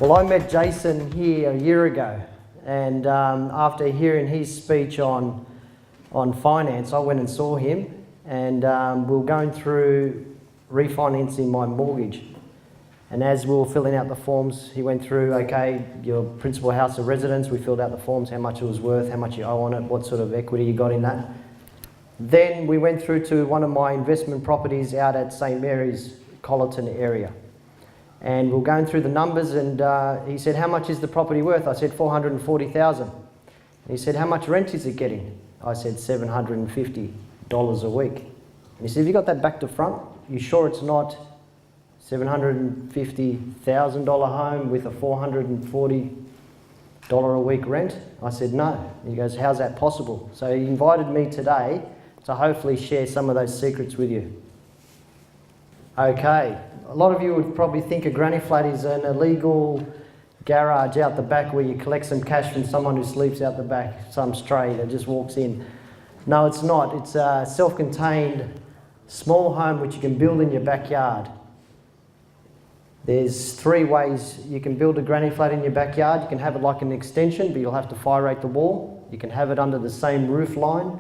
Well, I met Jason here a year ago, and after hearing his speech on finance, I went and saw him, and we were going through refinancing my mortgage. And as we were filling out the forms, he went through, okay, your principal house of residence, we filled out the forms, how much it was worth, how much you owe on it, what sort of equity you got in that. Then we went through to one of my investment properties out at St Mary's, Colleton area. And we were going through the numbers, and he said, how much is the property worth? I said, $440,000. And he said, how much rent is it getting? I said, $750 a week. And he said, have you got that back to front? You sure it's not $750,000 home with a $440 a week rent? I said, no. He goes, how's that possible? So he invited me today to hopefully share some of those secrets with you. Okay, a lot of you would probably think a granny flat is an illegal garage out the back where you collect some cash from someone who sleeps out the back, some stray that just walks in. No, it's not. It's a self-contained small home which you can build in your backyard. There's 3 ways you can build a granny flat in your backyard. You can have it like an extension, but you'll have to fire rate the wall. You can have it under the same roof line,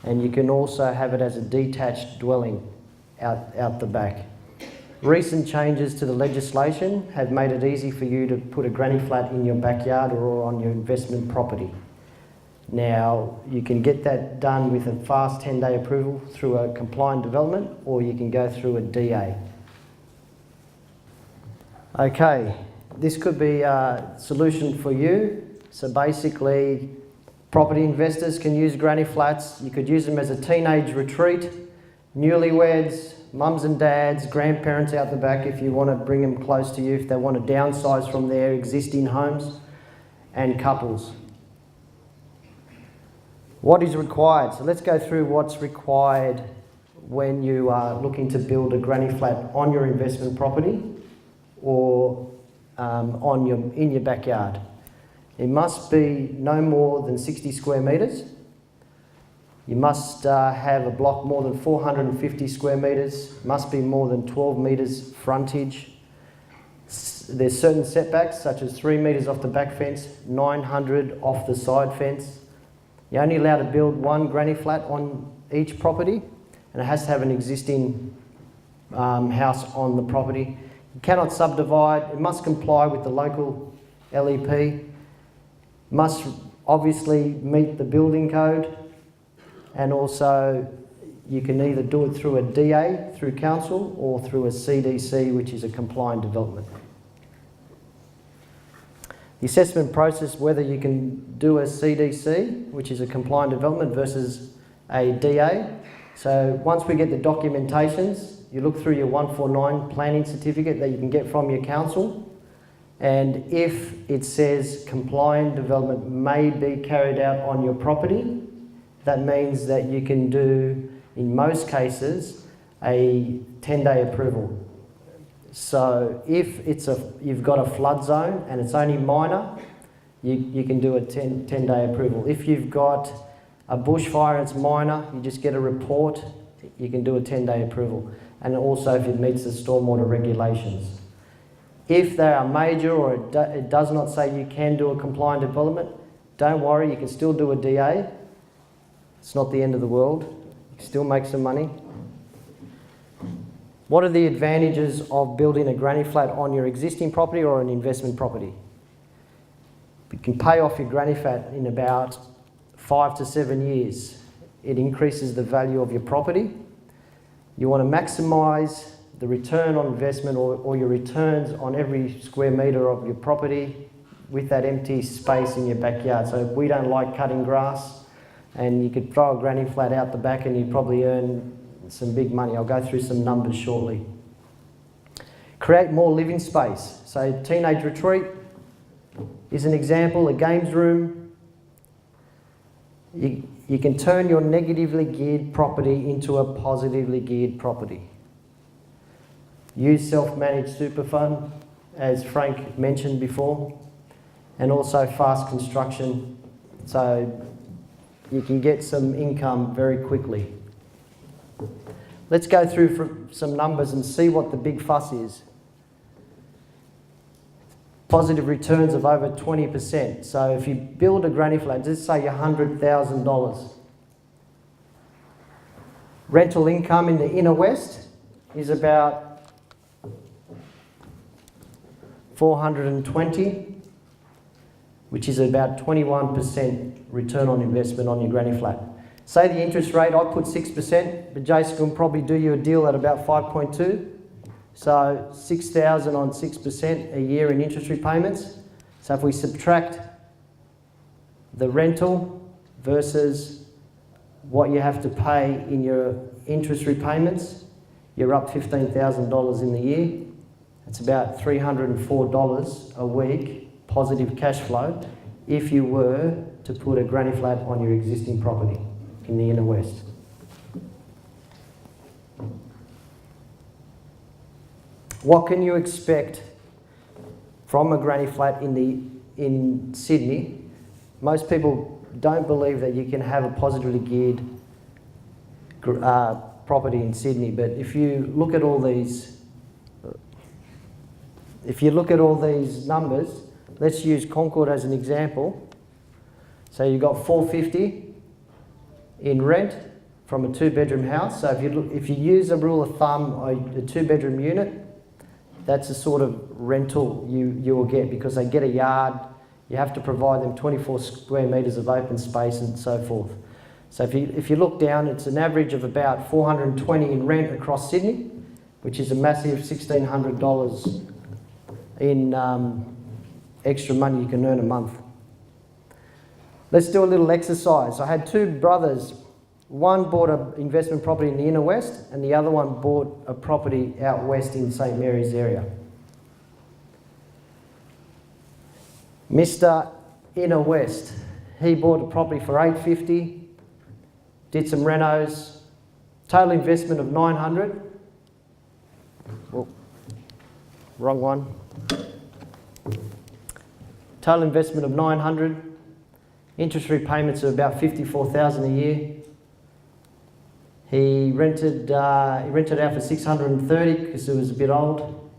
and you can also have it as a detached dwelling out the back. Recent changes to the legislation have made it easy for you to put a granny flat in your backyard or on your investment property. Now, you can get that done with a fast 10-day approval through a compliant development, or you can go through a DA. Okay, this could be a solution for you. So basically, property investors can use granny flats. You could use them as a teenage retreat, newlyweds, mums and dads, grandparents out the back if you want to bring them close to you, if they want to downsize from their existing homes, and couples. What is required? So let's go through what's required when you are looking to build a granny flat on your investment property or in your backyard. It must be no more than 60 square metres. You must have a block more than 450 square metres, must be more than 12 metres frontage. There's certain setbacks, such as 3 metres off the back fence, 900 off the side fence. You're only allowed to build 1 granny flat on each property, and it has to have an existing house on the property. You cannot subdivide. It must comply with the local LEP. Must obviously meet the building code, and also you can either do it through a DA, through council, or through a CDC, which is a compliant development. The assessment process, whether you can do a CDC, which is a compliant development, versus a DA. So once we get the documentations, you look through your 149 planning certificate that you can get from your council, and if it says compliant development may be carried out on your property, that means that you can do, in most cases, a 10-day approval. So if you've got a flood zone and it's only minor, you can do a 10-day approval. If you've got a bushfire and it's minor, you just get a report, you can do a 10-day approval. And also if it meets the stormwater regulations. If they are major or it does not say you can do a compliant development, don't worry, you can still do a DA. It's not the end of the world. You can still make some money. What are the advantages of building a granny flat on your existing property or an investment property? You can pay off your granny flat in about 5 to 7 years. It increases the value of your property. You want to maximise the return on investment or your returns on every square metre of your property with that empty space in your backyard. So we don't like cutting grass, and you could throw a granny flat out the back and you'd probably earn some big money. I'll go through some numbers shortly. Create more living space. So teenage retreat is an example, a games room. You can turn your negatively geared property into a positively geared property. Use self-managed super fund, as Frank mentioned before, and also fast construction, so you can get some income very quickly. Let's go through some numbers and see what the big fuss is. positive returns of over 20%. So if you build a granny flat, let's say $100,000. Rental income in the inner west is about 420, which is about 21% return on investment on your granny flat. Say the interest rate, I put 6%, but Jason can probably do you a deal at about 5.2. So 6,000 on 6% a year in interest repayments. So if we subtract the rental versus what you have to pay in your interest repayments, you're up $15,000 in the year. It's about $304 a week positive cash flow if you were to put a granny flat on your existing property in the inner west. What can you expect from a granny flat in Sydney? Most people don't believe that you can have a positively geared property in Sydney, but if you look at all these numbers, let's use Concord as an example. So you've got $450 in rent from a 2-bedroom house. So if you use a rule of thumb, a 2-bedroom unit, that's the sort of rental you will get, because they get a yard. You have to provide them 24 square metres of open space and so forth. So if you look down, it's an average of about $420 in rent across Sydney, which is a massive $1,600 in extra money you can earn a month. Let's do a little exercise. I had two brothers. One bought an investment property in the inner west, and the other one bought a property out west in St. Mary's area. Mr. Inner West, he bought a property for $850, did some renos, total investment of $900. Oh, wrong one. Total investment of $900. Interest repayments of about $54,000 a year. He rented out for $630 because it was a bit old.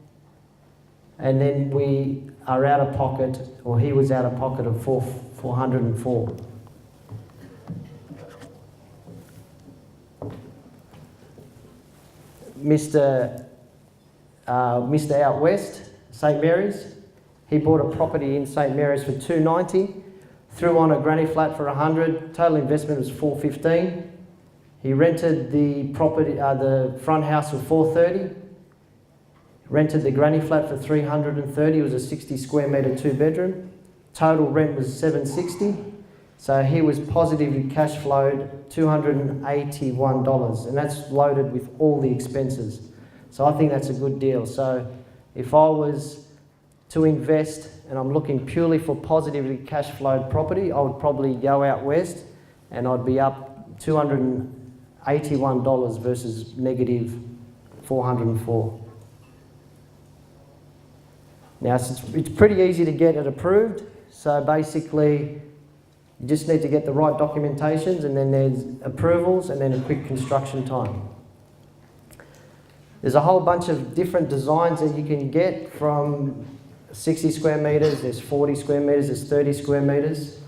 And then we are out of pocket, or he was out of pocket of $404. Mr. Out West, St. Mary's, he bought a property in St. Mary's for $290, threw on a granny flat for $100, total investment was $415. He rented the property, the front house for $430, rented the granny flat for $330. It was a 60 square metre 2-bedroom. Total rent was $760. So he was positively cash flowed $281, and that's loaded with all the expenses. So I think that's a good deal. So if I was to invest and I'm looking purely for positively cash flowed property, I would probably go out west and I'd be up $281 versus negative $404. Now it's pretty easy to get it approved. So basically, you just need to get the right documentations, and then there's approvals, and then a quick construction time. There's a whole bunch of different designs that you can get, from 60 square metres, there's 40 square metres, there's 30 square metres.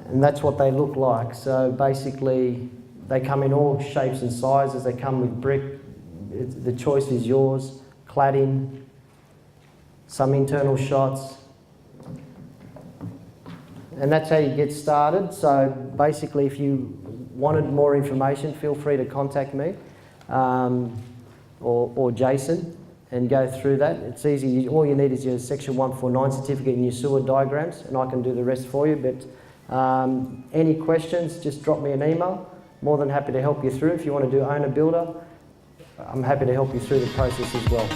And that's what they look like. So basically, they come in all shapes and sizes. They come with brick. The choice is yours. Cladding, some internal shots. And that's how you get started. So basically, if you wanted more information, feel free to contact me or Jason and go through that. It's easy. All you need is your Section 149 certificate and your sewer diagrams, and I can do the rest for you. But any questions, just drop me an email. More than happy to help you through. If you want to do owner builder, I'm happy to help you through the process as well.